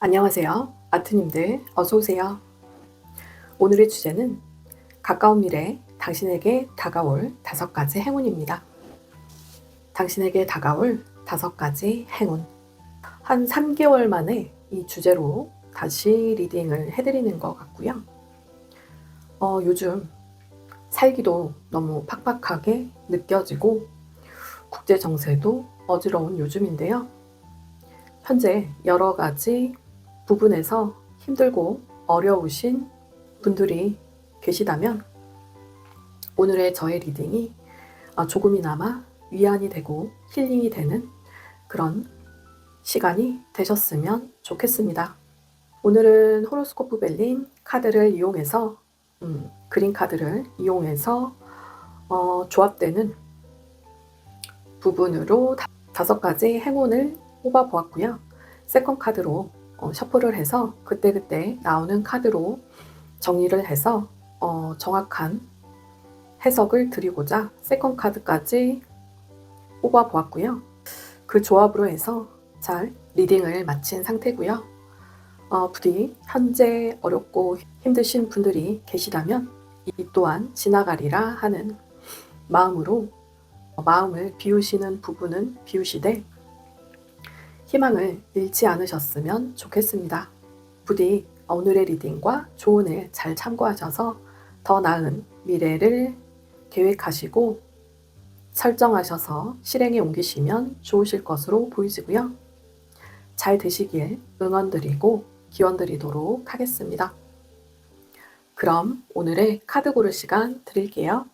안녕하세요. 아트님들 어서오세요. 오늘의 주제는 가까운 미래 당신에게 다가올 5가지 행운입니다. 당신에게 다가올 5가지 행운. 한 3개월 만에 이 주제로 다시 리딩을 해드리는 것 같고요. 요즘 살기도 너무 팍팍하게 느껴지고 국제 정세도 어지러운 요즘인데요. 현재 여러 가지 부분에서 힘들고 어려우신 분들이 계시다면 오늘의 저의 리딩이 조금이나마 위안이 되고 힐링이 되는 그런 시간이 되셨으면 좋겠습니다. 오늘은 호로스코프 벨린 카드를 이용해서 그린 카드를 이용해서 조합되는 부분으로 5가지 행운을 뽑아 보았고요. 세컨 카드로 셔플을 해서 그때그때 나오는 카드로 정리를 해서 정확한 해석을 드리고자 세컨 카드까지 뽑아 보았고요. 그 조합으로 해서 잘 리딩을 마친 상태고요. 부디 현재 어렵고 힘드신 분들이 계시다면 이 또한 지나가리라 하는 마음으로 마음을 비우시는 부분은 비우시되 희망을 잃지 않으셨으면 좋겠습니다. 부디 오늘의 리딩과 조언을 잘 참고하셔서 더 나은 미래를 계획하시고 설정하셔서 실행에 옮기시면 좋으실 것으로 보이지고요. 잘 되시길 응원드리고 기원드리도록 하겠습니다. 그럼 오늘의 카드 고를 시간 드릴게요.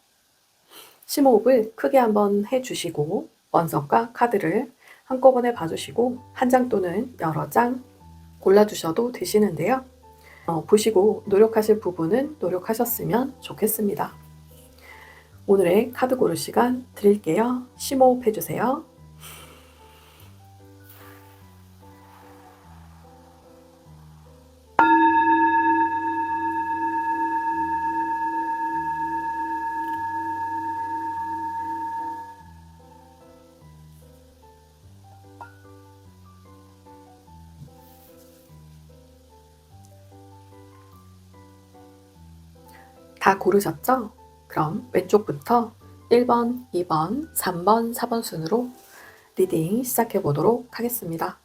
심호흡을 크게 한번 해주시고 원석과 카드를 한꺼번에 봐주시고 한 장 또는 여러 장 골라주셔도 되시는데요. 보시고 노력하실 부분은 노력하셨으면 좋겠습니다. 오늘의 카드 고를 시간 드릴게요. 심호흡 해주세요. 다 고르셨죠? 그럼 왼쪽부터 1번, 2번, 3번, 4번 순으로 리딩 시작해 보도록 하겠습니다.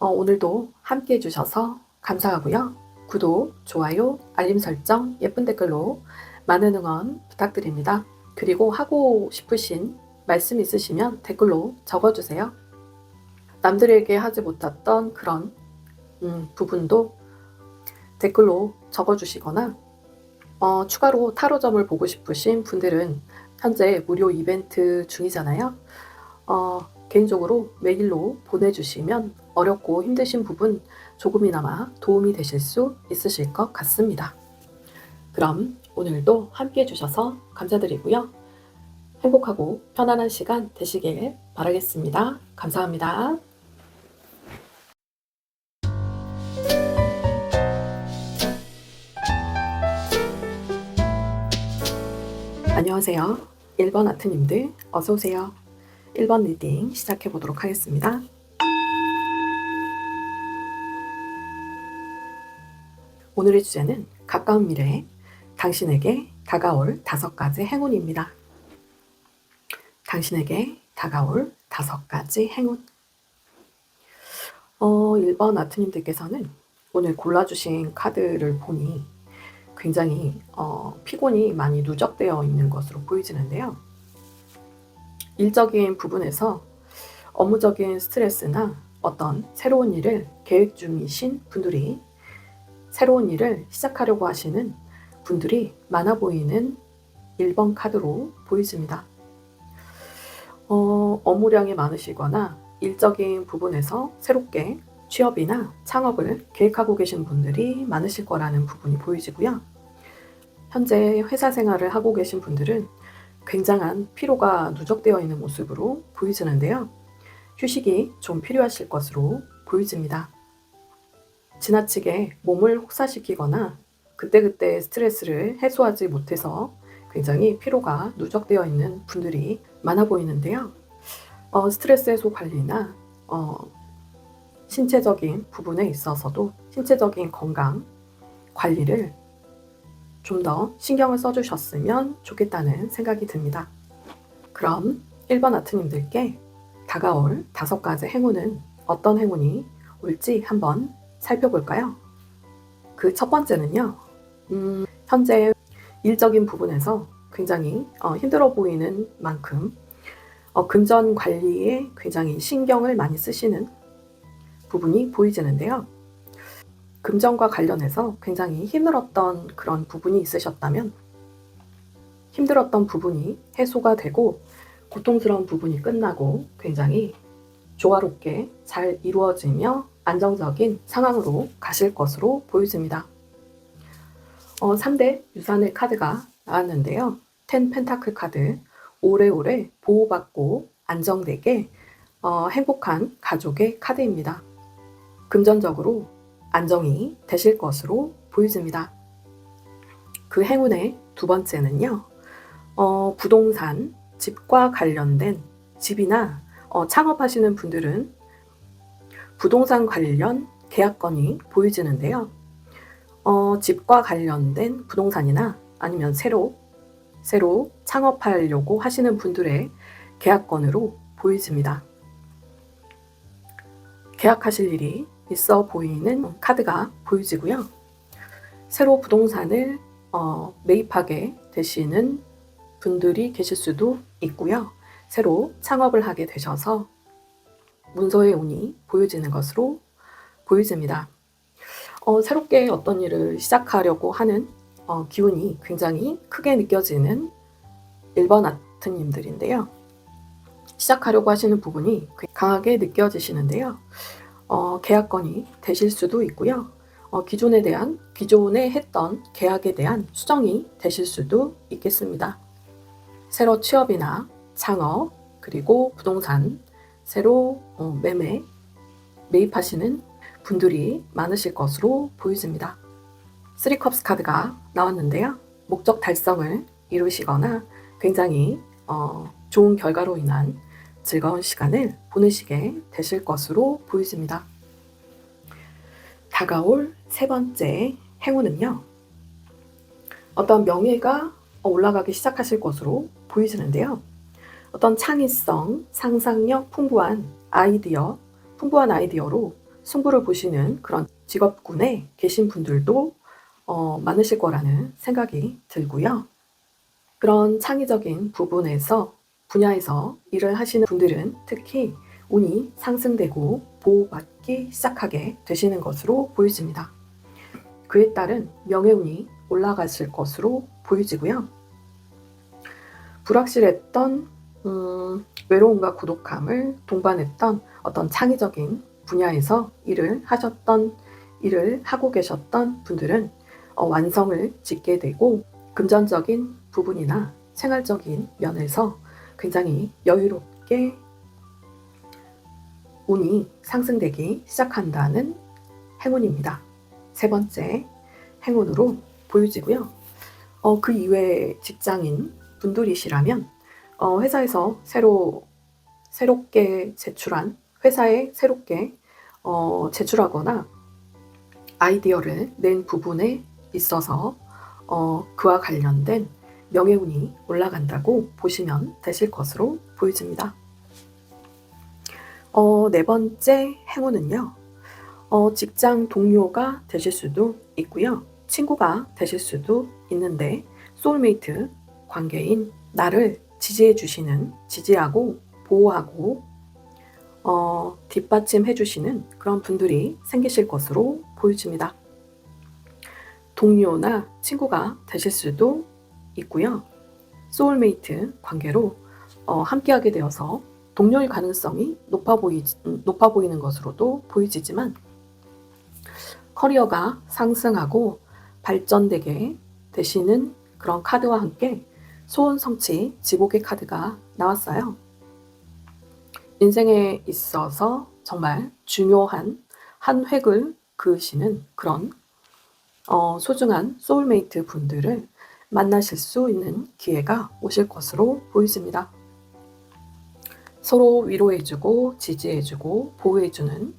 오늘도 함께 해주셔서 감사하고요. 구독, 좋아요, 알림 설정, 예쁜 댓글로 많은 응원 부탁드립니다. 그리고 하고 싶으신 말씀 있으시면 댓글로 적어주세요. 남들에게 하지 못했던 그런 부분도 댓글로 적어주시거나 추가로 타로점을 보고 싶으신 분들은 현재 무료 이벤트 중이잖아요. 개인적으로 메일로 보내주시면 어렵고 힘드신 부분 조금이나마 도움이 되실 수 있으실 것 같습니다. 그럼 오늘도 함께 해주셔서 감사드리고요. 행복하고 편안한 시간 되시길 바라겠습니다. 감사합니다. 안녕하세요. 1번 아트님들 어서오세요. 1번 리딩 시작해 보도록 하겠습니다. 오늘의 주제는 가까운 미래에 당신에게 다가올 5가지 행운입니다. 당신에게 다가올 5가지 행운. 1번 아트님들께서는 오늘 골라주신 카드를 보니 굉장히 피곤이 많이 누적되어 있는 것으로 보이지는데요. 일적인 부분에서 업무적인 스트레스나 어떤 새로운 일을 계획 중이신 분들이 새로운 일을 시작하려고 하시는 분들이 많아 보이는 1번 카드로 보이집니다. 업무량이 많으시거나 일적인 부분에서 새롭게 취업이나 창업을 계획하고 계신 분들이 많으실 거라는 부분이 보이지고요. 현재 회사 생활을 하고 계신 분들은 굉장한 피로가 누적되어 있는 모습으로 보이지는데요. 휴식이 좀 필요하실 것으로 보이집니다. 지나치게 몸을 혹사시키거나 그때그때 스트레스를 해소하지 못해서 굉장히 피로가 누적되어 있는 분들이 많아 보이는데요. 스트레스 해소 관리나 신체적인 부분에 있어서도 신체적인 건강 관리를 좀 더 신경을 써주셨으면 좋겠다는 생각이 듭니다. 그럼 1번 아트님들께 다가올 5가지 행운은 어떤 행운이 올지 한번 살펴볼까요? 그 첫 번째는요, 현재 일적인 부분에서 굉장히 힘들어 보이는 만큼 금전 관리에 굉장히 신경을 많이 쓰시는 부분이 보이지는데요. 금전과 관련해서 굉장히 힘들었던 그런 부분이 있으셨다면 힘들었던 부분이 해소가 되고 고통스러운 부분이 끝나고 굉장히 조화롭게 잘 이루어지며 안정적인 상황으로 가실 것으로 보여집니다. 3대 유산의 카드가 나왔는데요. 10 펜타클 카드, 오래오래 보호받고 안정되게 행복한 가족의 카드입니다. 금전적으로 안정이 되실 것으로 보여집니다. 그 행운의 2번째는요. 부동산, 집과 관련된 집이나 창업하시는 분들은 부동산 관련 계약건이 보여지는데요. 집과 관련된 부동산이나 아니면 새로 창업하려고 하시는 분들의 계약건으로 보여집니다. 계약하실 일이 있어 보이는 카드가 보여지고요. 새로 부동산을 매입하게 되시는 분들이 계실 수도 있고요. 새로 창업을 하게 되셔서 문서의 운이 보여지는 것으로 보여집니다. 새롭게 어떤 일을 시작하려고 하는 기운이 굉장히 크게 느껴지는 1번 아트님들인데요. 시작하려고 하시는 부분이 강하게 느껴지시는데요. 계약건이 되실 수도 있고요. 기존에 했던 계약에 대한 수정이 되실 수도 있겠습니다. 새로 취업이나 창업, 그리고 부동산, 새로 매입하시는 분들이 많으실 것으로 보여집니다. 3컵스 카드가 나왔는데요. 목적 달성을 이루시거나 굉장히 좋은 결과로 인한 즐거운 시간을 보내시게 되실 것으로 보여집니다. 다가올 3번째 행운은요. 어떤 명예가 올라가기 시작하실 것으로 보이시는데요. 어떤 창의성, 상상력 풍부한 아이디어로 승부를 보시는 그런 직업군에 계신 분들도 많으실 거라는 생각이 들고요. 그런 창의적인 분야에서 일을 하시는 분들은 특히 운이 상승되고 보호받기 시작하게 되시는 것으로 보여집니다. 그에 따른 명예운이 올라가실 것으로 보여지고요. 불확실했던 외로움과 고독함을 동반했던 어떤 창의적인 분야에서 일을 하고 계셨던 분들은 완성을 짓게 되고 금전적인 부분이나 생활적인 면에서 굉장히 여유롭게 운이 상승되기 시작한다는 행운입니다. 3번째 행운으로 보여지고요. 그 이외에 직장인 분들이시라면 회사에서 새롭게 제출하거나 아이디어를 낸 부분에 있어서 그와 관련된 명예운이 올라간다고 보시면 되실 것으로 보여집니다. 4번째 행운은요. 직장 동료가 되실 수도 있고요. 친구가 되실 수도 있는데 소울메이트 관계인 나를 지지하고 보호하고 뒷받침해 주시는 그런 분들이 생기실 것으로 보여집니다. 동료나 친구가 되실 수도 있고요. 소울메이트 관계로 함께하게 되어서 동료일 가능성이 높아 보이는 것으로도 보여지지만 커리어가 상승하고 발전되게 되시는 그런 카드와 함께 소원 성취 지복의 카드가 나왔어요. 인생에 있어서 정말 중요한 한 획을 그으시는 그런 소중한 소울메이트 분들을 만나실 수 있는 기회가 오실 것으로 보여집니다. 서로 위로해주고 지지해주고 보호해주는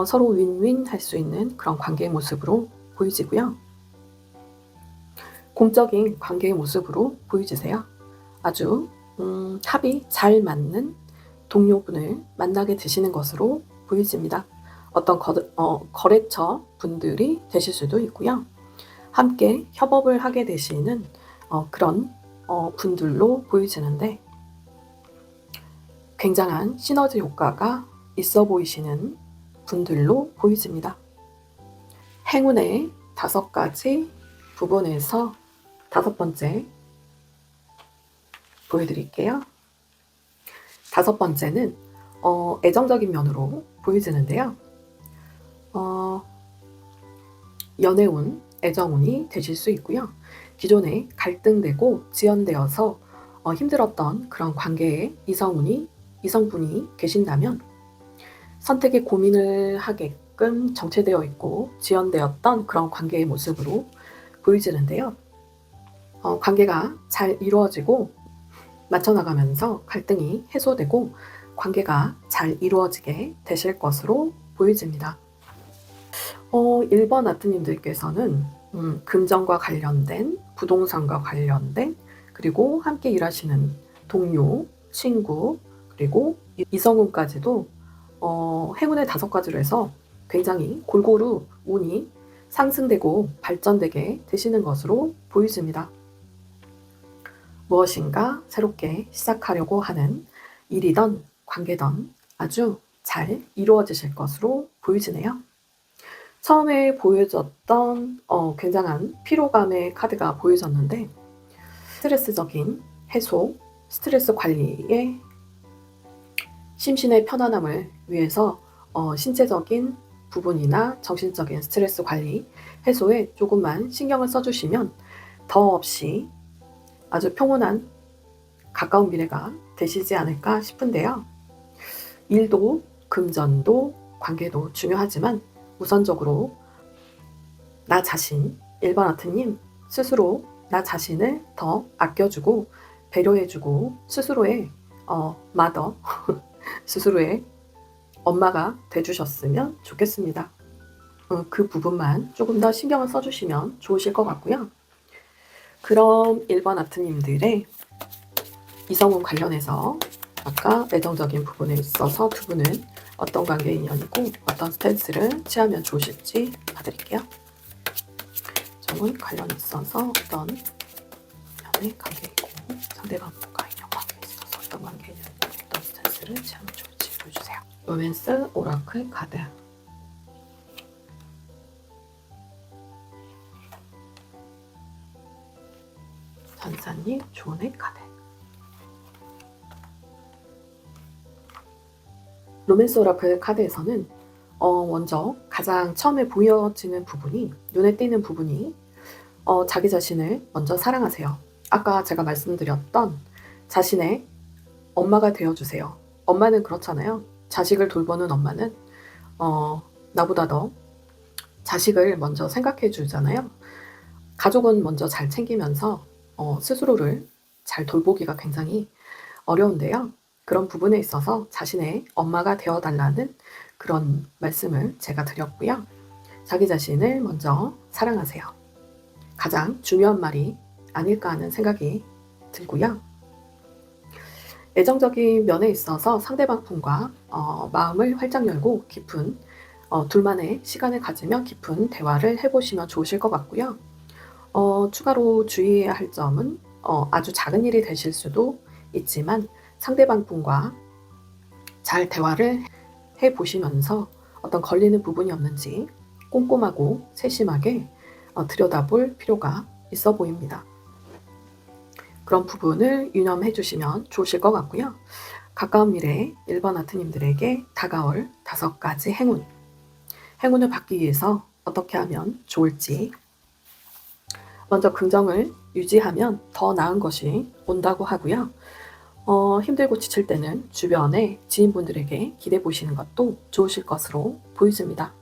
서로 윈윈 할 수 있는 그런 관계의 모습으로 보이지고요. 공적인 관계의 모습으로 보이지세요. 아주 합이 잘 맞는 동료분을 만나게 되시는 것으로 보여집니다. 어떤 거래처 분들이 되실 수도 있고요. 함께 협업을 하게 되시는 그런 분들로 보이지는데 굉장한 시너지 효과가 있어 보이시는 분들로 보여집니다. 행운의 5가지 부분에서 5번째 보여드릴게요. 5번째는 애정적인 면으로 보여지는데요. 연애운, 애정운이 되실 수 있고요. 기존에 갈등되고 지연되어서 힘들었던 그런 관계에 이성분이 계신다면 선택에 고민을 하게끔 정체되어 있고 지연되었던 그런 관계의 모습으로 보여지는데요. 관계가 잘 이루어지고 맞춰나가면서 갈등이 해소되고 관계가 잘 이루어지게 되실 것으로 보여집니다. 1번 아트님들께서는 금전과 관련된, 부동산과 관련된, 그리고 함께 일하시는 동료, 친구, 그리고 이성운까지도 행운의 5가지로 해서 굉장히 골고루 운이 상승되고 발전되게 되시는 것으로 보여집니다. 무엇인가 새롭게 시작하려고 하는 일이든 관계든 아주 잘 이루어지실 것으로 보여지네요. 처음에 보여졌던 굉장한 피로감의 카드가 보여졌는데 스트레스적인 해소, 스트레스 관리에 심신의 편안함을 위해서 신체적인 부분이나 정신적인 스트레스 관리, 해소에 조금만 신경을 써주시면 더없이 아주 평온한 가까운 미래가 되시지 않을까 싶은데요. 일도, 금전도, 관계도 중요하지만 우선적으로 나 자신, 1번 아트님 스스로 나 자신을 더 아껴주고 배려해주고 스스로의 마더, 스스로의 엄마가 돼주셨으면 좋겠습니다. 그 부분만 조금 더 신경을 써주시면 좋으실 것 같고요. 그럼 1번 아트님들의 이성운 관련해서 아까 애정적인 부분에 있어서 두 분은 어떤 관계 인연이고 어떤 스탠스를 취하면 좋으실지 봐드릴게요. 이성운 관련에 있어서 어떤 연애 관계이고 상대방과 인연 관계에 있어서 어떤 관계 인연이고 어떤 스탠스를 취하면 좋을지 보여주세요. 로맨스 오라클 카드. 전사님 조언의 카드. 로맨스 오라클 카드에서는 먼저 가장 처음에 보여지는 부분이, 눈에 띄는 부분이 자기 자신을 먼저 사랑하세요. 아까 제가 말씀드렸던 자신의 엄마가 되어주세요. 엄마는 그렇잖아요. 자식을 돌보는 엄마는 나보다 더 자식을 먼저 생각해 주잖아요. 가족은 먼저 잘 챙기면서 스스로를 잘 돌보기가 굉장히 어려운데요. 그런 부분에 있어서 자신의 엄마가 되어달라는 그런 말씀을 제가 드렸고요. 자기 자신을 먼저 사랑하세요. 가장 중요한 말이 아닐까 하는 생각이 들고요. 애정적인 면에 있어서 상대방 분과 마음을 활짝 열고 깊은 둘만의 시간을 가지며 깊은 대화를 해보시면 좋으실 것 같고요. 추가로 주의해야 할 점은 아주 작은 일이 되실 수도 있지만 상대방 분과 잘 대화를 해보시면서 어떤 걸리는 부분이 없는지 꼼꼼하고 세심하게 들여다볼 필요가 있어 보입니다. 그런 부분을 유념해 주시면 좋으실 것 같고요. 가까운 미래에 1번 아트님들에게 다가올 5가지 행운을 받기 위해서 어떻게 하면 좋을지, 먼저 긍정을 유지하면 더 나은 것이 온다고 하고요. 힘들고 지칠 때는 주변의 지인분들에게 기대 보시는 것도 좋으실 것으로 보여집니다.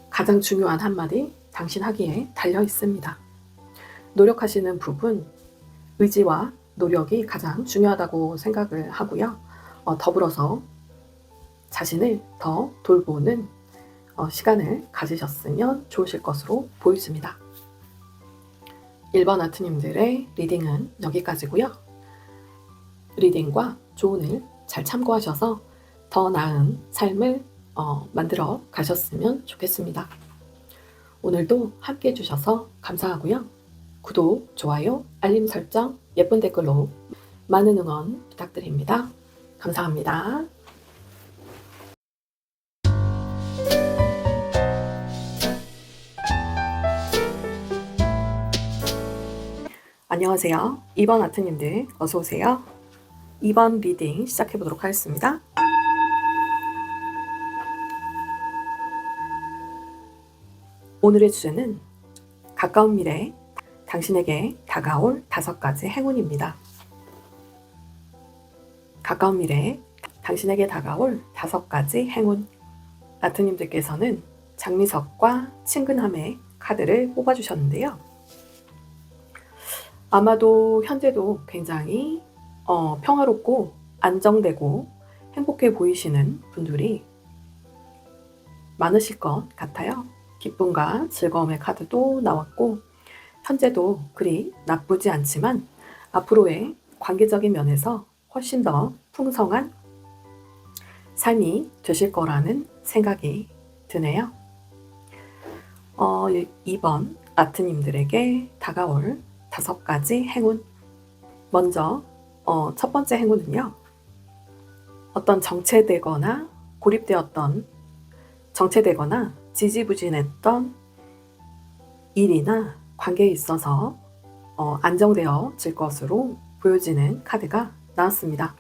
가장 중요한 한마디, 당신 하기에 달려 있습니다. 노력하시는 부분, 의지와 노력이 가장 중요하다고 생각을 하고요. 더불어서 자신을 더 돌보는 시간을 가지셨으면 좋으실 것으로 보여집니다. 1번 아트님들의 리딩은 여기까지고요. 리딩과 조언을 잘 참고하셔서 더 나은 삶을 만들어 가셨으면 좋겠습니다. 오늘도 함께 해주셔서 감사하고요. 구독, 좋아요, 알림 설정, 예쁜 댓글로 많은 응원 부탁드립니다. 감사합니다. 안녕하세요. 2번 아트님들 어서오세요. 2번 리딩 시작해보도록 하겠습니다. 오늘의 주제는 가까운 미래 당신에게 다가올 5가지 행운입니다. 가까운 미래 당신에게 다가올 5가지 행운. 아트님들께서는 장미석과 친근함의 카드를 뽑아주셨는데요. 아마도 현재도 굉장히 평화롭고 안정되고 행복해 보이시는 분들이 많으실 것 같아요. 기쁨과 즐거움의 카드도 나왔고 현재도 그리 나쁘지 않지만 앞으로의 관계적인 면에서 훨씬 더 풍성한 삶이 되실 거라는 생각이 드네요. 2번 아트님들에게 다가올 5가지 행운. 먼저 첫 번째 행운은요. 어떤 정체되거나 정체되거나 지지부진했던 일이나 관계에 있어서 안정되어질 것으로 보여지는 카드가 나왔습니다.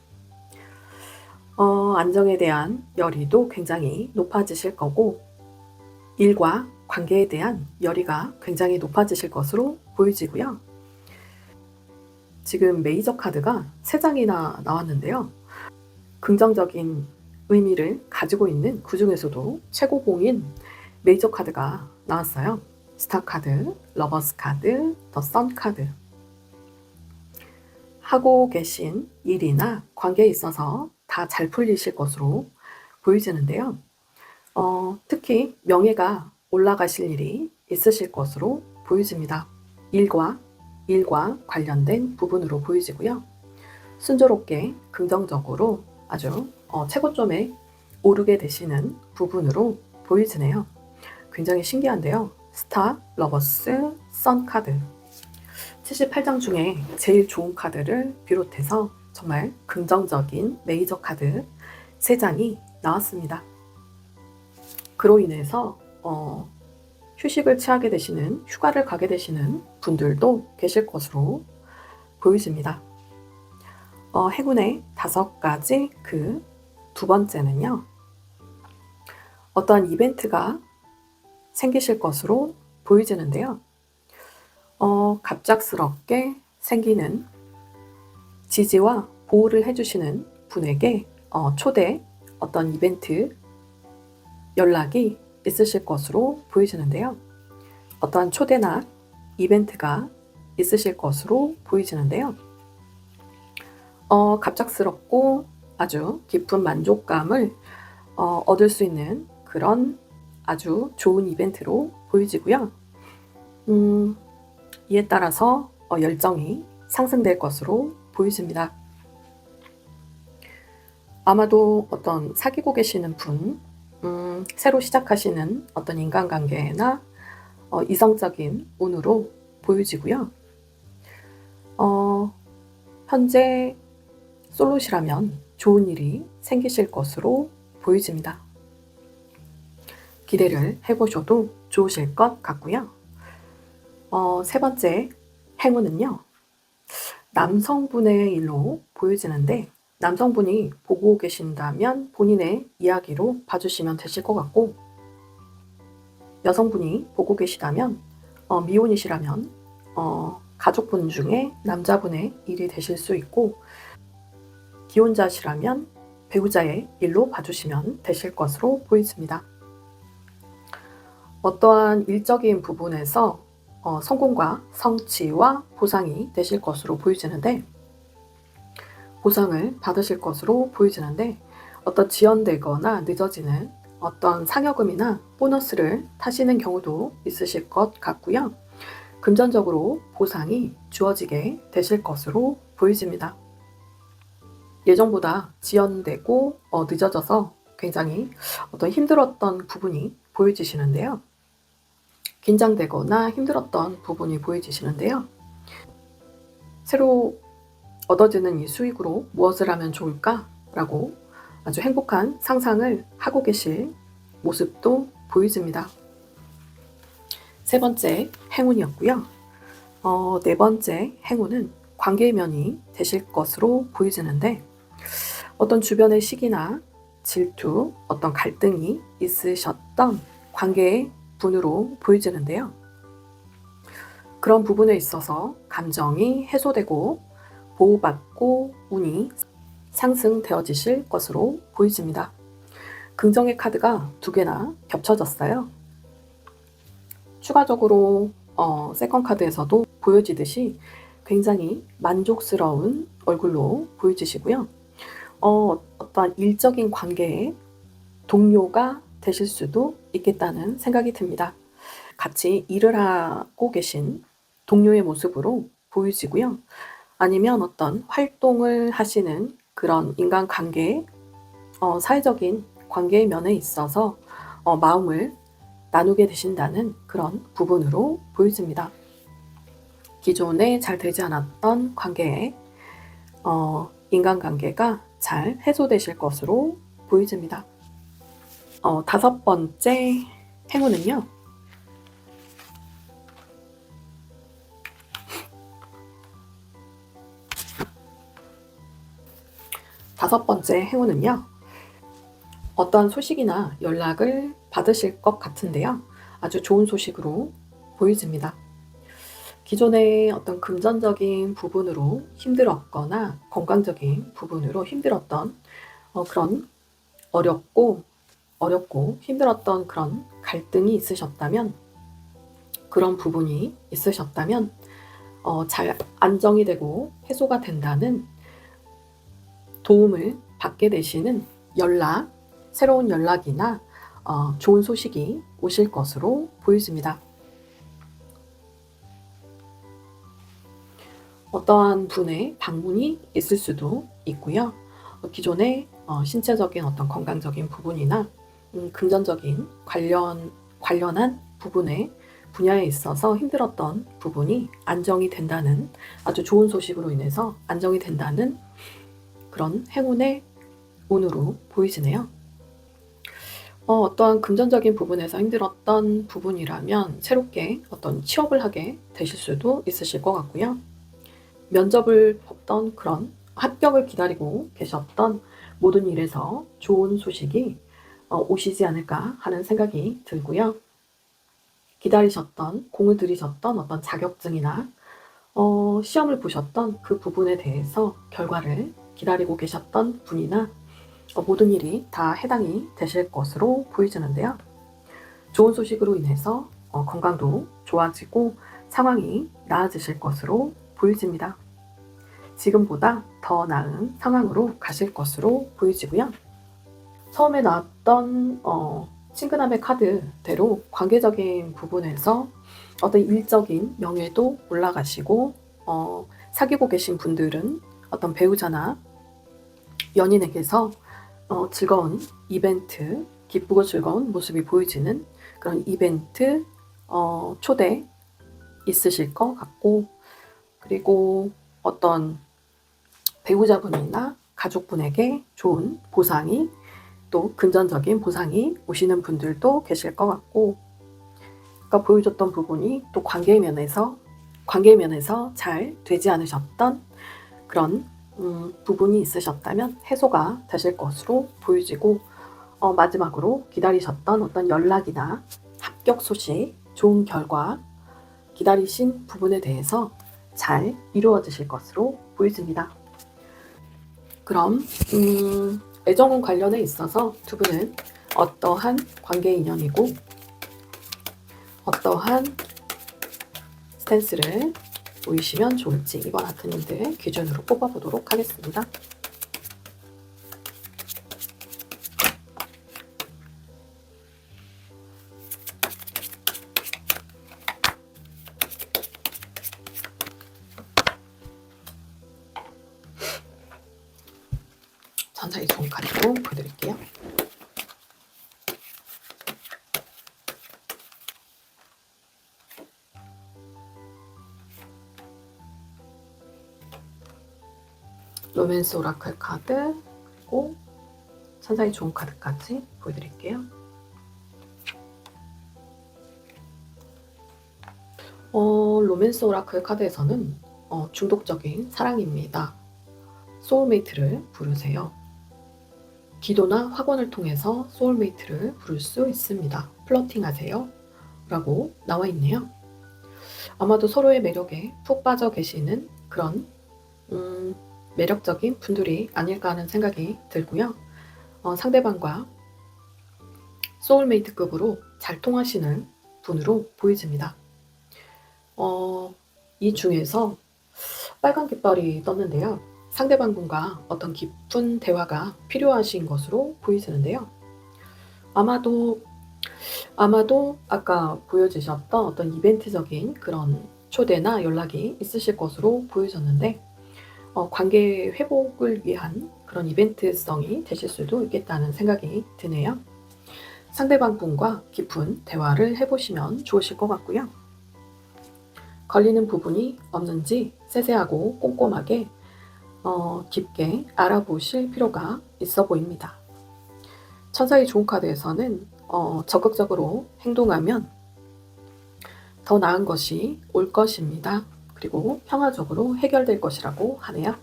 안정에 대한 열의도 굉장히 높아지실 거고 일과 관계에 대한 열의가 굉장히 높아지실 것으로 보여지고요. 지금 메이저 카드가 3장이나 나왔는데요. 긍정적인 의미를 가지고 있는 그 중에서도 최고봉인 메이저 카드가 나왔어요. 스타 카드, 러버스 카드, 더 선 카드. 하고 계신 일이나 관계에 있어서 다 잘 풀리실 것으로 보여지는데요. 특히 명예가 올라가실 일이 있으실 것으로 보여집니다. 일과 관련된 부분으로 보여지고요. 순조롭게 긍정적으로 아주 최고점에 오르게 되시는 부분으로 보여지네요. 굉장히 신기한데요. 스타, 러버스, 선 카드 78장 중에 제일 좋은 카드를 비롯해서 정말 긍정적인 메이저 카드 3장이 나왔습니다. 그로 인해서 휴식을 취하게 되시는, 휴가를 가게 되시는 분들도 계실 것으로 보여집니다. 행운의 5가지 그 두 번째는요. 어떠한 이벤트가 생기실 것으로 보여지는데요. 갑작스럽게 생기는 지지와 보호를 해주시는 분에게 초대 어떤 이벤트 연락이 있으실 것으로 보이지는데요. 어떠한 초대나 이벤트가 있으실 것으로 보이지는데요. 갑작스럽고 아주 깊은 만족감을 얻을 수 있는 그런 아주 좋은 이벤트로 보여지고요. 이에 따라서 열정이 상승될 것으로 보여집니다. 아마도 어떤 사귀고 계시는 분, 새로 시작하시는 어떤 인간관계나 이성적인 운으로 보여지고요. 현재 솔로시라면 좋은 일이 생기실 것으로 보여집니다. 기대를 해보셔도 좋으실 것 같고요. 세 번째 행운은요. 남성분의 일로 보여지는데 남성분이 보고 계신다면 본인의 이야기로 봐주시면 되실 것 같고 여성분이 보고 계시다면 미혼이시라면 가족분 중에 남자분의 일이 되실 수 있고 기혼자시라면 배우자의 일로 봐주시면 되실 것으로 보여집니다. 어떠한 일적인 부분에서 성공과 성취와 보상이 되실 것으로 보여지는데 보상을 받으실 것으로 보여지는데 어떤 지연되거나 늦어지는 어떤 상여금이나 보너스를 타시는 경우도 있으실 것 같고요. 금전적으로 보상이 주어지게 되실 것으로 보여집니다. 예정보다 지연되고 늦어져서 굉장히 어떤 힘들었던 부분이 보여지시는데요. 긴장되거나 힘들었던 부분이 보여지시는데요. 새로 얻어지는 이 수익으로 무엇을 하면 좋을까라고 아주 행복한 상상을 하고 계실 모습도 보여집니다. 세 번째 행운이었고요. 네 번째 행운은 관계의 면이 되실 것으로 보여지는데 어떤 주변의 시기나 질투, 어떤 갈등이 있으셨던 관계의 분으로 보여지는데요. 그런 부분에 있어서 감정이 해소되고 보호받고 운이 상승되어지실 것으로 보여집니다. 긍정의 카드가 2개나 겹쳐졌어요. 추가적으로 세컨 카드에서도 보여지듯이 굉장히 만족스러운 얼굴로 보여지시고요. 어떠한 일적인 관계에 동료가 되실 수도 있겠다는 생각이 듭니다. 같이 일을 하고 계신 동료의 모습으로 보여지고요. 아니면 어떤 활동을 하시는 그런 인간관계, 사회적인 관계의 면에 있어서 마음을 나누게 되신다는 그런 부분으로 보여집니다. 기존에 잘 되지 않았던 관계에 인간관계가 잘 해소되실 것으로 보여집니다. 5번째 행운은요. 다섯 번째 행운은요. 어떠한 소식이나 연락을 받으실 것 같은데요. 아주 좋은 소식으로 보여집니다. 기존의 어떤 금전적인 부분으로 힘들었거나 건강적인 부분으로 힘들었던 그런 어렵고 힘들었던 그런 갈등이 있으셨다면, 그런 부분이 있으셨다면 잘 안정이 되고 해소가 된다는 도움을 받게 되시는 연락, 새로운 연락이나 좋은 소식이 오실 것으로 보여집니다. 어떠한 분의 방문이 있을 수도 있고요. 기존의 신체적인 어떤 건강적인 부분이나 금전적인 관련한 부분의 분야에 있어서 힘들었던 부분이 안정이 된다는, 아주 좋은 소식으로 인해서 안정이 된다는 그런 행운의 운으로 보이시네요. 어떠한 금전적인 부분에서 힘들었던 부분이라면 새롭게 어떤 취업을 하게 되실 수도 있으실 것 같고요. 면접을 봤던 그런 합격을 기다리고 계셨던 모든 일에서 좋은 소식이 오시지 않을까 하는 생각이 들고요. 기다리셨던, 공을 들이셨던 어떤 자격증이나 시험을 보셨던 그 부분에 대해서 결과를 기다리고 계셨던 분이나 모든 일이 다 해당이 되실 것으로 보여지는데요. 좋은 소식으로 인해서 건강도 좋아지고 상황이 나아지실 것으로 보여집니다. 지금보다 더 나은 상황으로 가실 것으로 보여지고요. 처음에 나왔던 친근함의 카드대로 관계적인 부분에서 어떤 일적인 명예도 올라가시고 사귀고 계신 분들은 어떤 배우자나 연인에게서 즐거운 이벤트, 기쁘고 즐거운 모습이 보여지는 그런 이벤트 초대 있으실 것 같고, 그리고 어떤 배우자분이나 가족분에게 좋은 보상이, 또 금전적인 보상이 오시는 분들도 계실 것 같고, 아까 보여줬던 부분이 또 관계 면에서 잘 되지 않으셨던 그런 부분이 있으셨다면 해소가 되실 것으로 보여지고, 마지막으로 기다리셨던 어떤 연락이나 합격 소식, 좋은 결과 기다리신 부분에 대해서 잘 이루어지실 것으로 보여집니다. 그럼 애정운 관련에 있어서 두 분은 어떠한 관계 인연이고 어떠한 스탠스를 보이시면 좋을지 이번 아트님들 기준으로 뽑아보도록 하겠습니다. 천사의 좋은 카드로 보여드릴게요. 로맨스 오라클 카드, 그리고 천사의 좋은 카드까지 보여드릴게요. 로맨스 오라클 카드에서는 중독적인 사랑입니다. 소울메이트를 부르세요. 기도나 확언을 통해서 소울메이트를 부를 수 있습니다. 플러팅하세요 라고 나와 있네요. 아마도 서로의 매력에 푹 빠져 계시는 그런 매력적인 분들이 아닐까 하는 생각이 들고요. 상대방과 소울메이트급으로 잘 통하시는 분으로 보여집니다. 이 중에서 빨간 깃발이 떴는데요. 상대방 분과 어떤 깊은 대화가 필요하신 것으로 보이시는데요. 아마도 아까 보여주셨던 어떤 이벤트적인 그런 초대나 연락이 있으실 것으로 보여졌는데 관계 회복을 위한 그런 이벤트성이 되실 수도 있겠다는 생각이 드네요. 상대방 분과 깊은 대화를 해보시면 좋으실 것 같고요. 걸리는 부분이 없는지 세세하고 꼼꼼하게 깊게 알아보실 필요가 있어 보입니다. 천사의 좋은 카드에서는 적극적으로 행동하면 더 나은 것이 올 것입니다. 그리고 평화적으로 해결될 것이라고 하네요.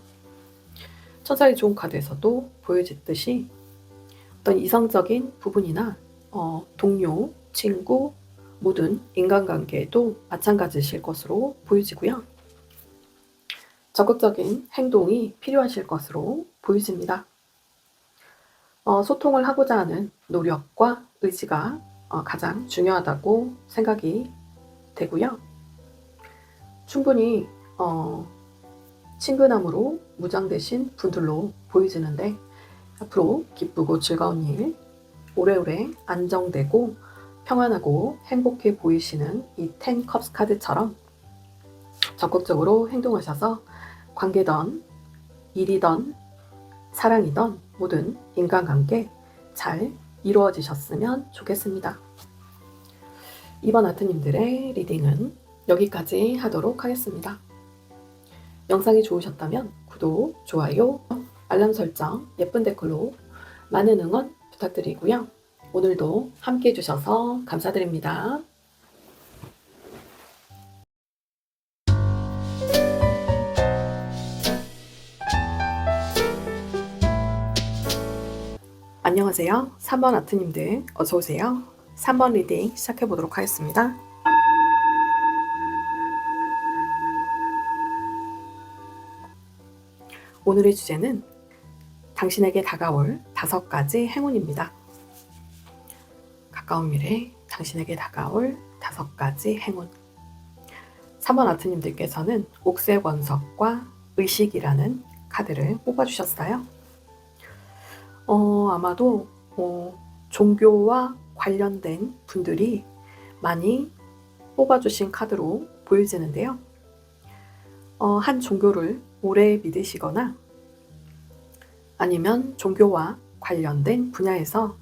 천사의 좋은 카드에서도 보여졌듯이 어떤 이성적인 부분이나 동료, 친구, 모든 인간관계에도 마찬가지실 것으로 보여지고요. 적극적인 행동이 필요하실 것으로 보여집니다. 소통을 하고자 하는 노력과 의지가 가장 중요하다고 생각이 되고요. 충분히 친근함으로 무장되신 분들로 보여지는데 앞으로 기쁘고 즐거운 일, 오래오래 안정되고 평안하고 행복해 보이시는 이 10 컵스 카드처럼 적극적으로 행동하셔서 관계든 일이든 사랑이든 모든 인간관계 잘 이루어지셨으면 좋겠습니다. 이번 아트님들의 리딩은 여기까지 하도록 하겠습니다. 영상이 좋으셨다면 구독, 좋아요, 알람 설정, 예쁜 댓글로 많은 응원 부탁드리고요. 오늘도 함께 해주셔서 감사드립니다. 안녕하세요. 3번 아트님들 어서오세요. 3번 리딩 시작해보도록 하겠습니다. 오늘의 주제는 당신에게 다가올 5가지 행운입니다. 가까운 미래 당신에게 다가올 5가지 행운. 3번 아트님들께서는 옥색 원석과 의식이라는 카드를 뽑아주셨어요. 아마도 종교와 관련된 분들이 많이 뽑아주신 카드로 보여지는데요. 한 종교를 오래 믿으시거나 아니면 종교와 관련된 분야에서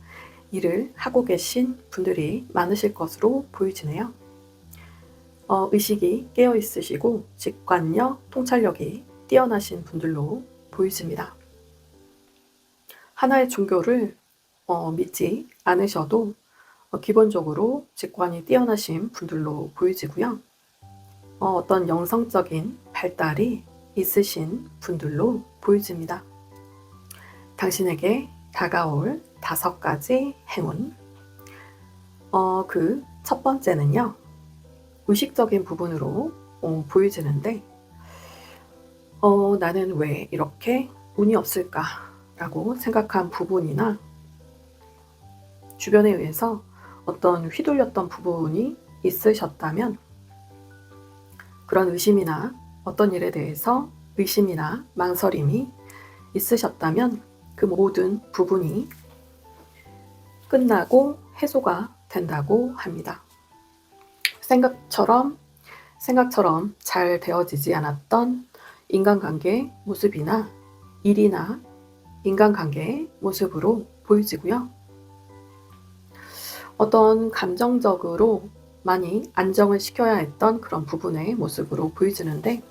일을 하고 계신 분들이 많으실 것으로 보여지네요. 의식이 깨어 있으시고 직관력, 통찰력이 뛰어나신 분들로 보여집니다. 하나의 종교를 믿지 않으셔도 기본적으로 직관이 뛰어나신 분들로 보여지고요. 어떤 영성적인 발달이 있으신 분들로 보여집니다. 당신에게 다가올 5가지 행운. 그 첫 번째는요, 의식적인 부분으로 보여지는데, 나는 왜 이렇게 운이 없을까? 라고 생각한 부분이나 주변에 의해서 어떤 휘둘렸던 부분이 있으셨다면 그런 의심이나 어떤 일에 대해서 의심이나 망설임이 있으셨다면 그 모든 부분이 끝나고 해소가 된다고 합니다. 생각처럼 잘 되어지지 않았던 인간관계 모습이나 일이나 인간관계의 모습으로 보이지고요. 어떤 감정적으로 많이 안정을 시켜야 했던 그런 부분의 모습으로 보여지는데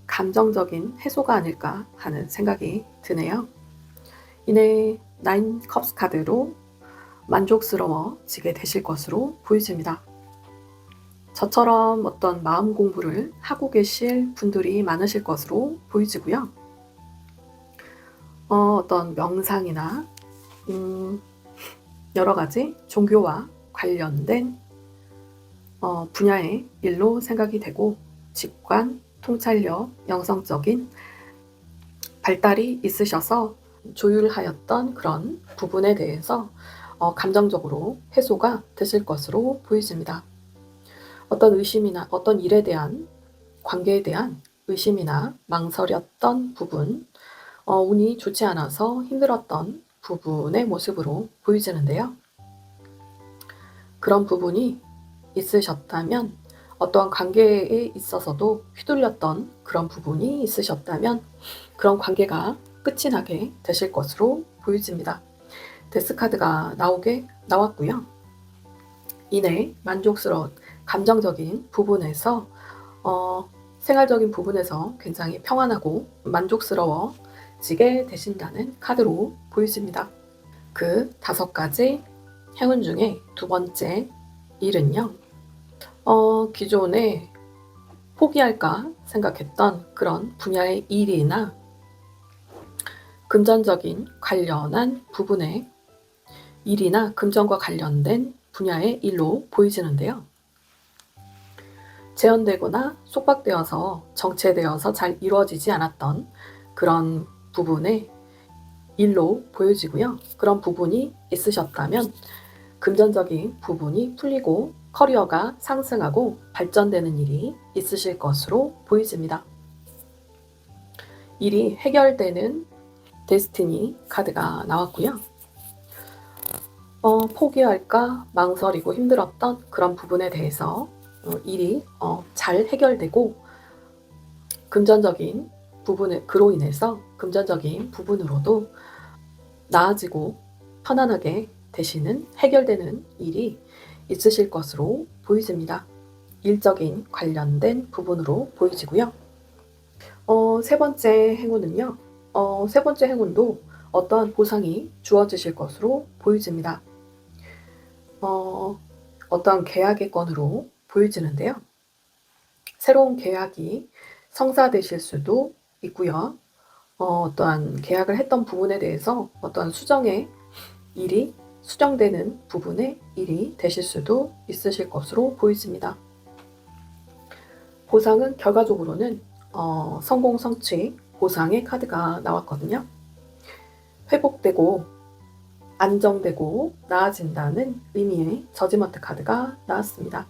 감정적인 해소가 아닐까 하는 생각이 드네요. 이내 9 컵스 카드로 만족스러워지게 되실 것으로 보여집니다. 저처럼 어떤 마음 공부를 하고 계실 분들이 많으실 것으로 보여지고요. 어떤 명상이나 여러 가지 종교와 관련된 분야의 일로 생각이 되고 직관, 통찰력, 영성적인 발달이 있으셔서 조율하였던 그런 부분에 대해서 감정적으로 해소가 되실 것으로 보여집니다. 어떤 의심이나 어떤 일에 대한 관계에 대한 의심이나 망설였던 부분, 운이 좋지 않아서 힘들었던 부분의 모습으로 보여지는데요. 그런 부분이 있으셨다면 어떠한 관계에 있어서도 휘둘렸던 그런 부분이 있으셨다면 그런 관계가 끝이 나게 되실 것으로 보여집니다. 데스카드가 나왔고요. 이내 만족스러운 감정적인 부분에서 생활적인 부분에서 굉장히 평안하고 만족스러워지게 되신다는 카드로 보여집니다. 그 5가지 행운 중에 두 번째 일은요. 기존에 포기할까 생각했던 그런 분야의 일이나 금전적인 관련한 부분의 일이나 금전과 관련된 분야의 일로 보이지는데요. 제한되거나 속박되어서 정체되어서 잘 이루어지지 않았던 그런 부분의 일로 보여지고요. 그런 부분이 있으셨다면 금전적인 부분이 풀리고 커리어가 상승하고 발전되는 일이 있으실 것으로 보여집니다. 일이 해결되는 데스티니 카드가 나왔고요. 포기할까 망설이고 힘들었던 그런 부분에 대해서 일이 잘 해결되고 금전적인 부분에 그로 인해서 금전적인 부분으로도 나아지고 편안하게 되시는 해결되는 일이 있으실 것으로 보여집니다. 일적인 관련된 부분으로 보여지고요. 세 번째 행운은요. 세 번째 행운도 어떠한 보상이 주어지실 것으로 보여집니다. 어떠한 계약의 건으로 보여지는데요. 새로운 계약이 성사되실 수도 있고요. 어떠한 계약을 했던 부분에 대해서 어떠한 수정되는 부분의 일이 되실 수도 있으실 것으로 보여집니다. 보상은 결과적으로는 성공, 성취, 보상의 카드가 나왔거든요. 회복되고 안정되고 나아진다는 의미의 저지먼트 카드가 나왔습니다.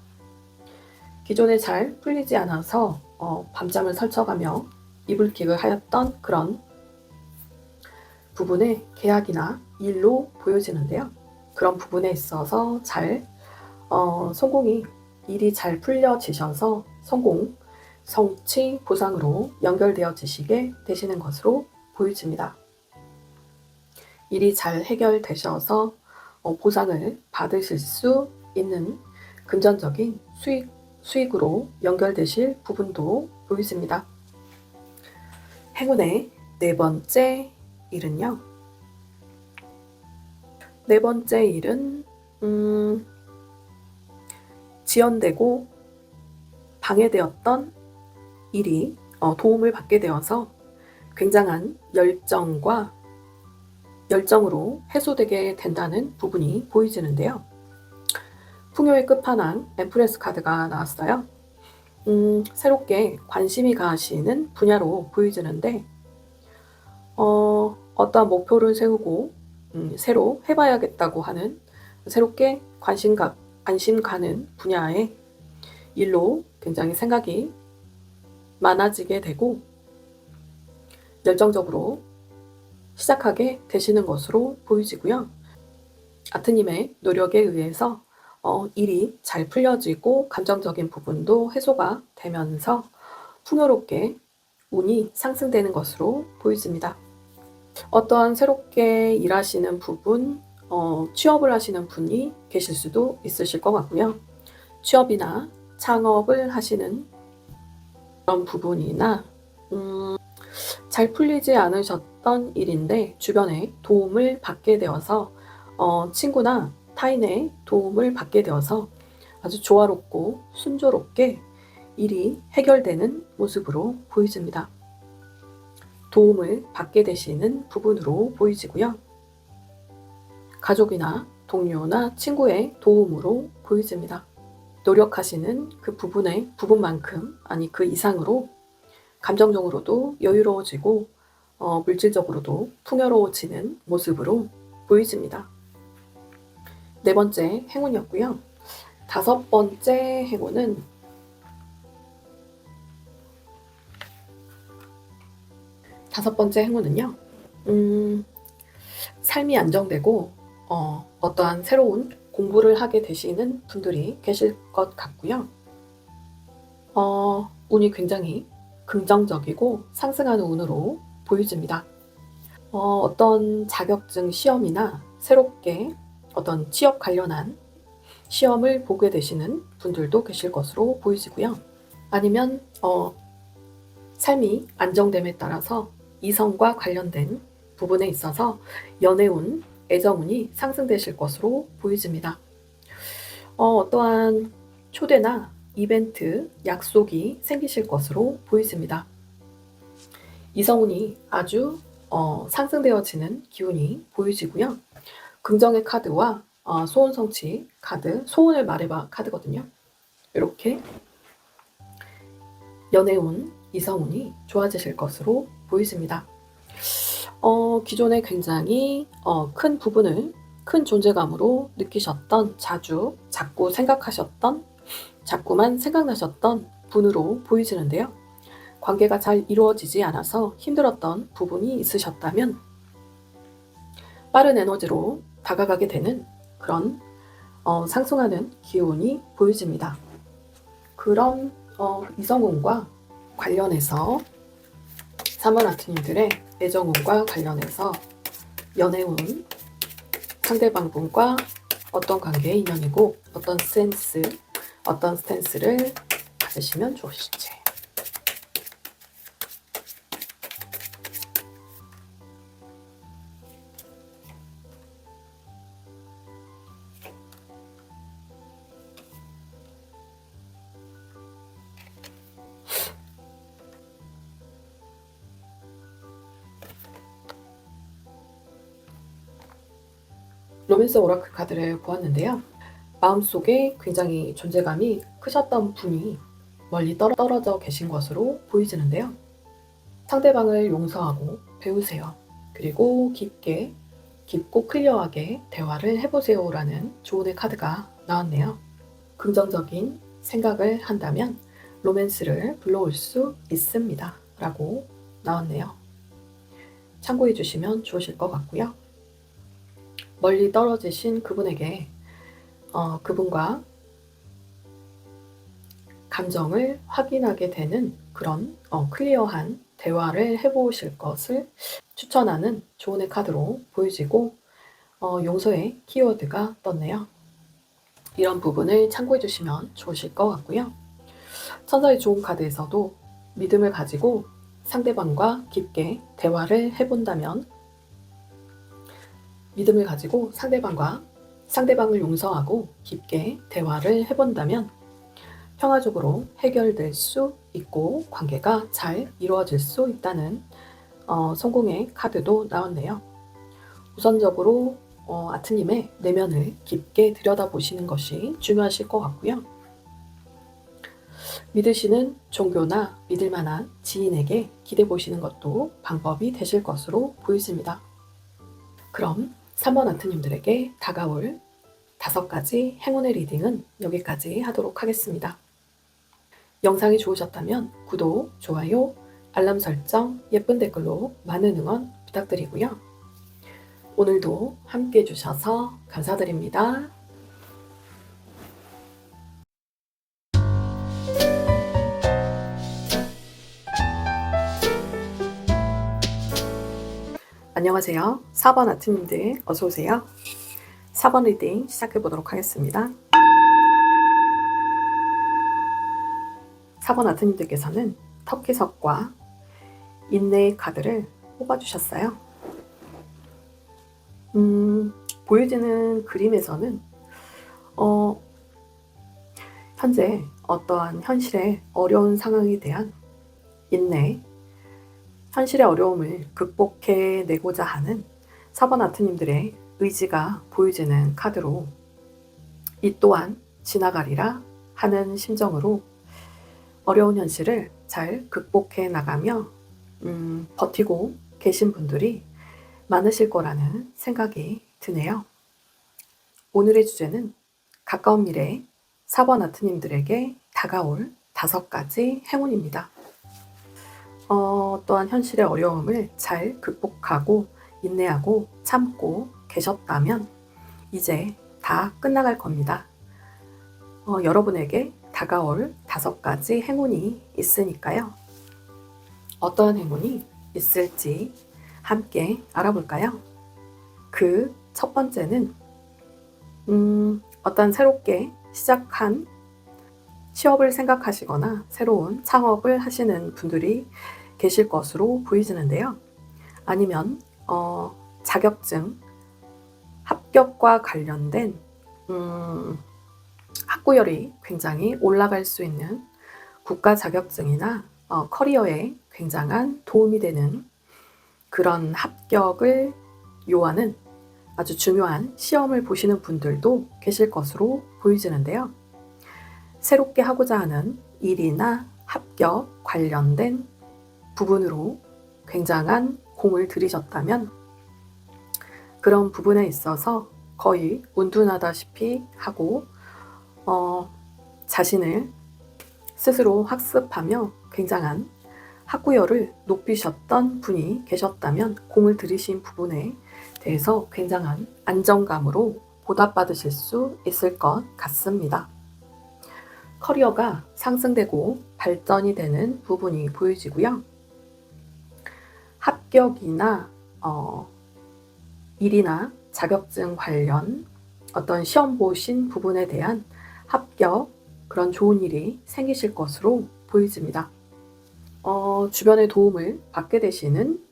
기존에 잘 풀리지 않아서 밤잠을 설쳐가며 이불킥을 하였던 그런 부분의 계약이나 일로 보여지는데요. 그런 부분에 있어서 일이 잘 풀려지셔서 성공, 성취, 보상으로 연결되어지시게 되시는 것으로 보여집니다. 일이 잘 해결되셔서 보상을 받으실 수 있는 금전적인 수익으로 연결되실 부분도 보여집니다. 행운의 네 번째 일은요. 네 번째 일은 지연되고 방해되었던 일이 도움을 받게 되어서 굉장한 열정으로 해소되게 된다는 부분이 보여지는데요. 풍요의 끝판왕 엠프레스 카드가 나왔어요. 새롭게 관심이 가시는 분야로 보여지는데 어떠한 목표를 세우고 새로 해봐야겠다고 하는 새롭게 관심 가는 분야의 일로 굉장히 생각이 많아지게 되고 열정적으로 시작하게 되시는 것으로 보여지고요. 아트님의 노력에 의해서 일이 잘 풀려지고 감정적인 부분도 해소가 되면서 풍요롭게 운이 상승되는 것으로 보여집니다. 어떠한 새롭게 일하시는 부분, 취업을 하시는 분이 계실 수도 있으실 것 같고요. 취업이나 창업을 하시는 그런 부분이나 잘 풀리지 않으셨던 일인데 주변에 도움을 받게 되어서 친구나 타인의 도움을 받게 되어서 아주 조화롭고 순조롭게 일이 해결되는 모습으로 보여집니다. 도움을 받게 되시는 부분으로 보이지고요. 가족이나 동료나 친구의 도움으로 보여집니다. 노력하시는 그 부분만큼 아니 그 이상으로 감정적으로도 여유로워지고 물질적으로도 풍요로워지는 모습으로 보여집니다. 네 번째 행운이었고요. 다섯 번째 행운은요. 삶이 안정되고 어떠한 새로운 공부를 하게 되시는 분들이 계실 것 같고요. 운이 굉장히 긍정적이고 상승하는 운으로 보여집니다. 어떤 자격증 시험이나 새롭게 어떤 취업 관련한 시험을 보게 되시는 분들도 계실 것으로 보이지고요. 아니면 삶이 안정됨에 따라서 이성과 관련된 부분에 있어서 연애운, 애정운이 상승되실 것으로 보여집니다. 어떠한 초대나 이벤트, 약속이 생기실 것으로 보여집니다. 이성운이 아주 상승되어지는 기운이 보여지고요. 긍정의 카드와 소원성취 카드, 소원을 말해봐 카드거든요. 이렇게 연애운, 이성운이 좋아지실 것으로 보여집니다. 기존에 굉장히 큰 부분을 큰 존재감으로 느끼셨던 자꾸 생각하셨던 자꾸만 생각나셨던 분으로 보이시는데요. 관계가 잘 이루어지지 않아서 힘들었던 부분이 있으셨다면 빠른 에너지로 다가가게 되는 그런 상승하는 기운이 보여집니다. 그런 이성운과 관련해서 3번 아트님들의 애정운과 관련해서 연애운, 상대방분과 어떤 관계의 인연이고 어떤 스탠스를 가지시면 좋으실지. 로맨스 오라클 카드를 보았는데요. 마음속에 굉장히 존재감이 크셨던 분이 멀리 떨어져 계신 것으로 보이지는데요. 상대방을 용서하고 배우세요. 그리고 깊고 클리어하게 대화를 해보세요라는 조언의 카드가 나왔네요. 긍정적인 생각을 한다면 로맨스를 불러올 수 있습니다. 라고 나왔네요. 참고해 주시면 좋으실 것 같고요. 멀리 떨어지신 그분에게 그분과 감정을 확인하게 되는 그런 클리어한 대화를 해보실 것을 추천하는 조언의 카드로 보여지고 용서의 키워드가 떴네요. 이런 부분을 참고해 주시면 좋으실 것 같고요. 천사의 좋은 카드에서도 믿음을 가지고 상대방과 깊게 대화를 해본다면 믿음을 가지고 상대방을 용서하고 깊게 대화를 해본다면 평화적으로 해결될 수 있고 관계가 잘 이루어질 수 있다는 성공의 카드도 나왔네요. 우선적으로 아트님의 내면을 깊게 들여다보시는 것이 중요하실 것 같고요. 믿으시는 종교나 믿을 만한 지인에게 기대 보시는 것도 방법이 되실 것으로 보이십니다. 그럼 3번 아트님들에게 다가올 5가지 행운의 리딩은 여기까지 하도록 하겠습니다. 영상이 좋으셨다면 구독, 좋아요, 알람 설정, 예쁜 댓글로 많은 응원 부탁드리고요. 오늘도 함께 해주셔서 감사드립니다. 안녕하세요. 4번 아트님들 어서오세요. 4번 리딩 시작해 보도록 하겠습니다. 4번 아트님들께서는 터키석과 인내의 카드를 뽑아주셨어요. 보여지는 그림에서는 현재 어떠한 현실의 어려운 상황에 대한 인내, 현실의 어려움을 극복해내고자 하는 4번 아트님들의 의지가 보여지는 카드로 이 또한 지나가리라 하는 심정으로 어려운 현실을 잘 극복해 나가며 버티고 계신 분들이 많으실 거라는 생각이 드네요. 오늘의 주제는 가까운 미래 4번 아트님들에게 다가올 5가지 행운입니다. 또한 현실의 어려움을 잘 극복하고 인내하고 참고 계셨다면 이제 다 끝나갈 겁니다. 여러분에게 다가올 5가지 행운이 있으니까요. 어떠한 행운이 있을지 함께 알아볼까요? 그 첫 번째는 어떤 새롭게 시작한 취업을 생각하시거나 새로운 창업을 하시는 분들이 계실 것으로 보이지는데요. 아니면 자격증 합격과 관련된 학구열이 굉장히 올라갈 수 있는 국가 자격증이나 커리어에 굉장한 도움이 되는 그런 합격을 요하는 아주 중요한 시험을 보시는 분들도 계실 것으로 보이지는데요. 새롭게 하고자 하는 일이나 합격 관련된 부분으로 굉장한 공을 들이셨다면 그런 부분에 있어서 거의 운둔하다시피 하고 자신을 스스로 학습하며 굉장한 학구열을 높이셨던 분이 계셨다면 공을 들이신 부분에 대해서 굉장한 안정감으로 보답받으실 수 있을 것 같습니다. 커리어가 상승되고 발전이 되는 부분이 보여지고요. 합격이나 일이나 자격증 관련 어떤 시험 보신 부분에 대한 합격, 그런 좋은 일이 생기실 것으로 보여집니다. 주변의 도움을 받게 되시는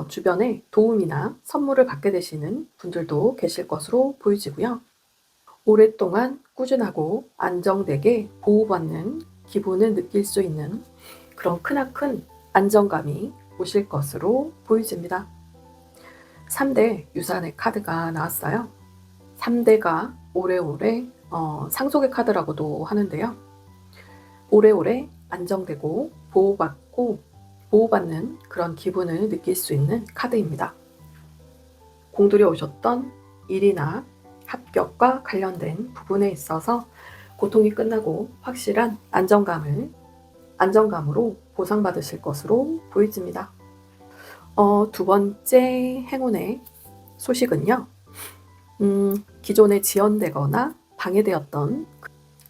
주변의 도움이나 선물을 받게 되시는 분들도 계실 것으로 보여지고요. 오랫동안 꾸준하고 안정되게 보호받는 기분을 느낄 수 있는 그런 크나큰 안정감이 오실 것으로 보여집니다. 3대 유산의 카드가 나왔어요. 3대가 오래오래 상속의 카드라고도 하는데요. 오래오래 안정되고 보호받는 그런 기분을 느낄 수 있는 카드입니다. 공들여 오셨던 일이나 합격과 관련된 부분에 있어서 고통이 끝나고 확실한 안정감으로 보상받으실 것으로 보여집니다. 두 번째 행운의 소식은요. 기존에 지연되거나 방해되었던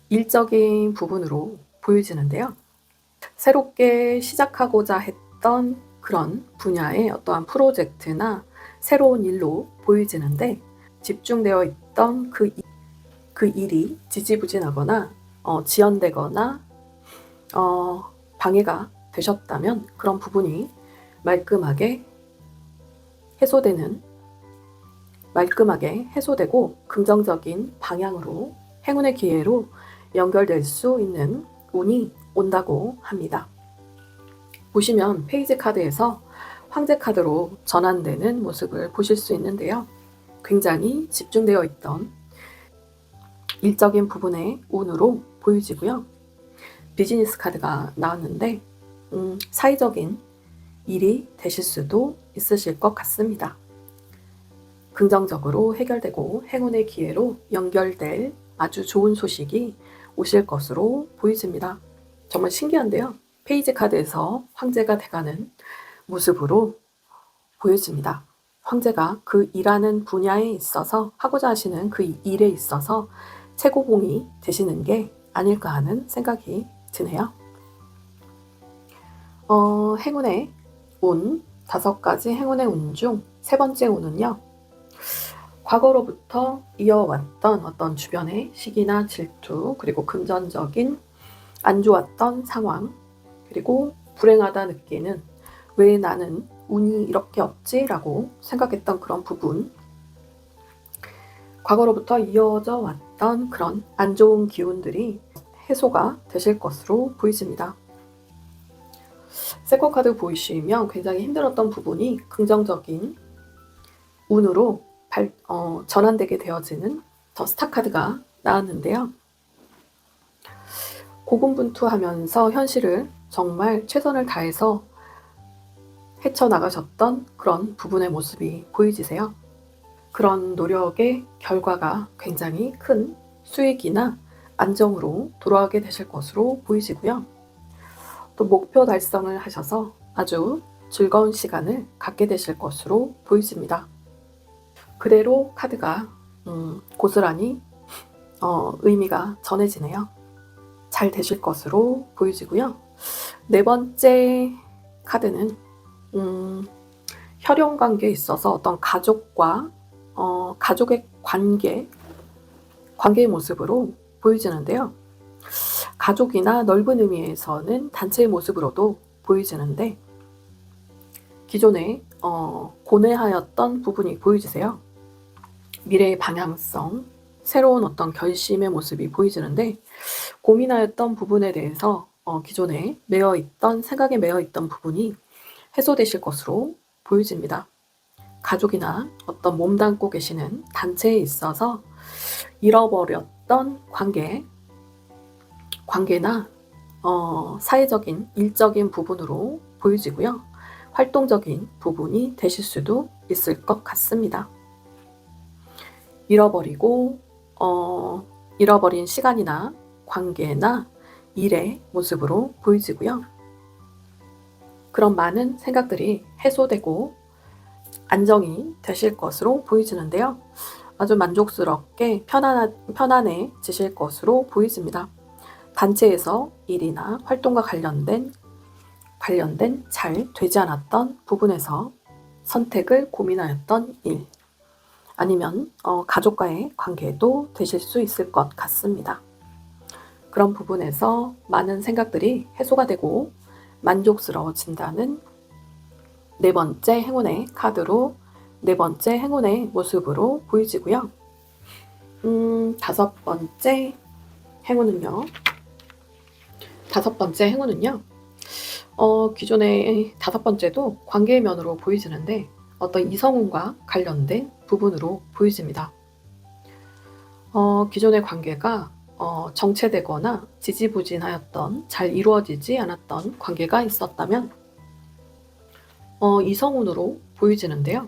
일적인 부분으로 보여지는데요. 새롭게 시작하고자 했던 그런 분야의 어떠한 프로젝트나 새로운 일로 보여지는데 집중되어 있던 그 일이 지지부진하거나 지연되거나 방해가 되셨다면 그런 부분이 말끔하게 해소되고 긍정적인 방향으로 행운의 기회로 연결될 수 있는 운이 온다고 합니다. 보시면 페이지 카드에서 황제 카드로 전환되는 모습을 보실 수 있는데요. 굉장히 집중되어 있던 일적인 부분의 운으로 보여지고요. 비즈니스 카드가 나왔는데 사회적인 일이 되실 수도 있으실 것 같습니다. 긍정적으로 해결되고 행운의 기회로 연결될 아주 좋은 소식이 오실 것으로 보여집니다. 정말 신기한데요. 페이지 카드에서 황제가 돼가는 모습으로 보여집니다. 황제가 그 일하는 분야에 있어서 하고자 하시는 그 일에 있어서 최고봉이 되시는 게 아닐까 하는 생각이 드네요. 행운의 운, 5가지 행운의 운 중 세 번째 운은요. 과거로부터 이어왔던 어떤 주변의 시기나 질투, 그리고 금전적인 안 좋았던 상황, 그리고 불행하다 느끼는 왜 나는 운이 이렇게 없지? 라고 생각했던 그런 부분, 과거로부터 이어져 왔던 그런 안 좋은 기운들이 해소가 되실 것으로 보이십니다. 세컨 카드 보이시면 굉장히 힘들었던 부분이 긍정적인 운으로 전환되게 되어지는 더 스타 카드가 나왔는데요. 고군분투하면서 현실을 정말 최선을 다해서 헤쳐나가셨던 그런 부분의 모습이 보이지세요. 그런 노력의 결과가 굉장히 큰 수익이나 안정으로 돌아오게 되실 것으로 보이시고요. 또 목표 달성을 하셔서 아주 즐거운 시간을 갖게 되실 것으로 보이십니다. 그대로 카드가 고스란히 의미가 전해지네요. 잘 되실 것으로 보이지고요. 네 번째 카드는 혈연 관계에 있어서 어떤 가족과 가족의 관계의 모습으로 보이지는데요. 가족이나 넓은 의미에서는 단체의 모습으로도 보이지는데 기존에 고뇌하였던 부분이 보이지세요. 미래의 방향성, 새로운 어떤 결심의 모습이 보이지는데 고민하였던 부분에 대해서 기존에 생각에 매여있던 부분이 해소되실 것으로 보여집니다. 가족이나 어떤 몸담고 계시는 단체에 있어서 잃어버렸던 관계나 사회적인 일적인 부분으로 보여지고요. 활동적인 부분이 되실 수도 있을 것 같습니다. 잃어버린 시간이나 관계나 일의 모습으로 보이지고요. 그런 많은 생각들이 해소되고 안정이 되실 것으로 보이지는데요. 아주 만족스럽게 편안해지실 것으로 보이집니다. 단체에서 일이나 활동과 관련된 잘 되지 않았던 부분에서 선택을 고민하였던 일, 아니면 가족과의 관계도 되실 수 있을 것 같습니다. 그런 부분에서 많은 생각들이 해소가 되고 만족스러워진다는 네 번째 행운의 카드로 네 번째 행운의 모습으로 보이지고요. 다섯 번째 행운은요. 기존의 다섯 번째도 관계의 면으로 보이지는데 어떤 이성운과 관련된 부분으로 보이집니다. 기존의 관계가 정체되거나 지지부진하였던 잘 이루어지지 않았던 관계가 있었다면 이성운으로 보이지는데요.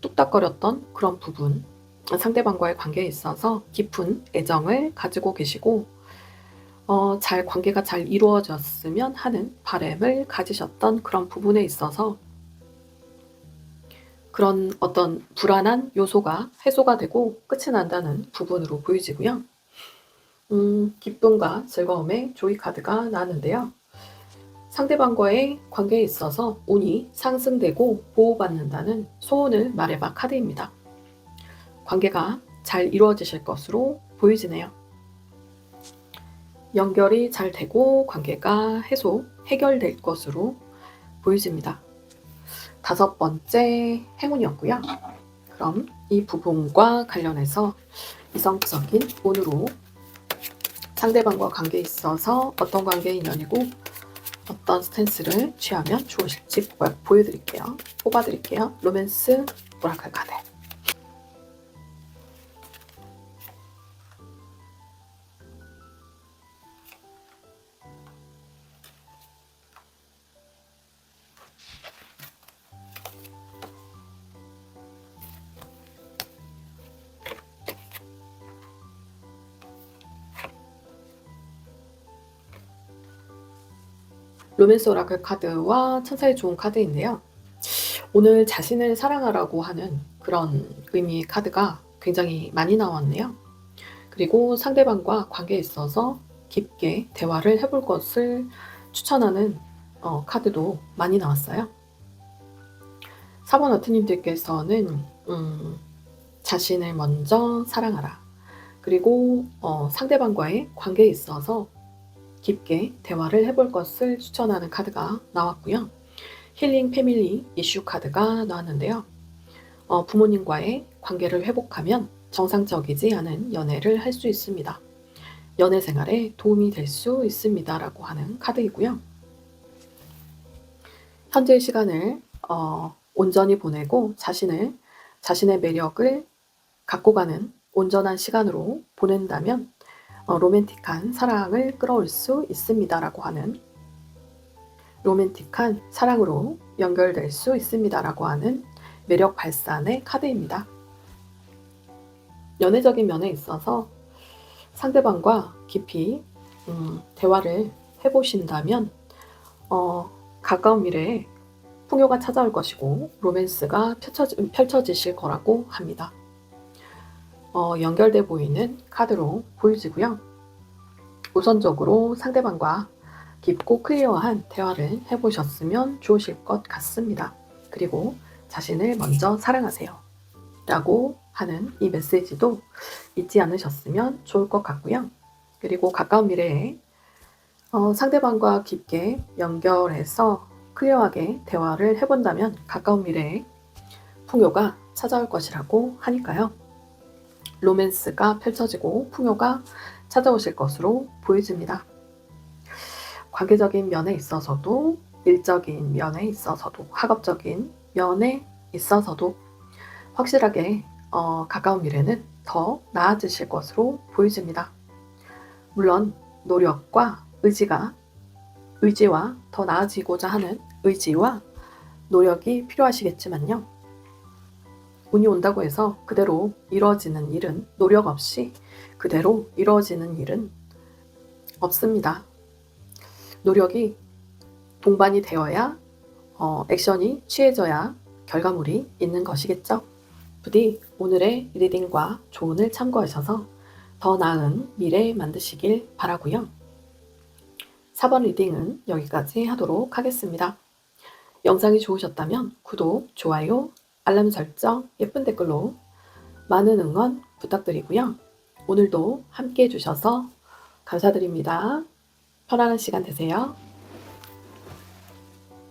뚝딱거렸던 그런 부분, 상대방과의 관계에 있어서 깊은 애정을 가지고 계시고 관계가 잘 이루어졌으면 하는 바람을 가지셨던 그런 부분에 있어서 그런 어떤 불안한 요소가 해소가 되고 끝이 난다는 부분으로 보이지고요. 기쁨과 즐거움의 조이 카드가 나왔는데요. 상대방과의 관계에 있어서 운이 상승되고 보호받는다는 소원을 말해봐 카드입니다. 관계가 잘 이루어지실 것으로 보이지네요. 연결이 잘 되고 관계가 해결될 것으로 보이집니다. 다섯 번째 행운이었고요. 그럼 이 부분과 관련해서 이성적인 운으로 상대방과 관계에 있어서 어떤 관계의 인연이고 어떤 스탠스를 취하면 좋으실지 뽑아드릴게요. 로맨스 오라클 카드. 로맨스 오라클 카드와 천사의 좋은 카드인데요. 오늘 자신을 사랑하라고 하는 그런 의미의 카드가 굉장히 많이 나왔네요. 그리고 상대방과 관계에 있어서 깊게 대화를 해볼 것을 추천하는 카드도 많이 나왔어요. 4번 어트님들께서는 자신을 먼저 사랑하라. 그리고 상대방과의 관계에 있어서 깊게 대화를 해볼 것을 추천하는 카드가 나왔고요. 힐링 패밀리 이슈 카드가 나왔는데요. 부모님과의 관계를 회복하면 정상적이지 않은 연애를 할 수 있습니다. 연애 생활에 도움이 될 수 있습니다. 라고 하는 카드이고요. 현재의 시간을 온전히 보내고 자신의 매력을 갖고 가는 온전한 시간으로 보낸다면 로맨틱한 사랑을 끌어올 수 있습니다. 라고 하는 로맨틱한 사랑으로 연결될 수 있습니다. 라고 하는 매력 발산의 카드입니다. 연애적인 면에 있어서 상대방과 깊이 대화를 해보신다면 가까운 미래에 풍요가 찾아올 것이고 로맨스가 펼쳐지실 거라고 합니다. 연결돼 보이는 카드로 보여지고요. 우선적으로 상대방과 깊고 클리어한 대화를 해보셨으면 좋으실 것 같습니다. 그리고 자신을 먼저 사랑하세요. 라고 하는 이 메시지도 잊지 않으셨으면 좋을 것 같고요. 그리고 가까운 미래에 상대방과 깊게 연결해서 클리어하게 대화를 해본다면 가까운 미래에 풍요가 찾아올 것이라고 하니까요. 로맨스가 펼쳐지고 풍요가 찾아오실 것으로 보여집니다. 관계적인 면에 있어서도 일적인 면에 있어서도 학업적인 면에 있어서도 확실하게 가까운 미래는 더 나아지실 것으로 보여집니다. 물론 노력과 의지와 더 나아지고자 하는 의지와 노력이 필요하시겠지만요. 운이 온다고 해서 그대로 이루어지는 일은 노력 없이 그대로 이루어지는 일은 없습니다. 노력이 동반이 되어야 액션이 취해져야 결과물이 있는 것이겠죠. 부디 오늘의 리딩과 조언을 참고하셔서 더 나은 미래 만드시길 바라고요. 4번 리딩은 여기까지 하도록 하겠습니다. 영상이 좋으셨다면 구독, 좋아요, 알람 설정, 예쁜 댓글로 많은 응원 부탁드리고요. 오늘도 함께 해주셔서 감사드립니다. 편안한 시간 되세요.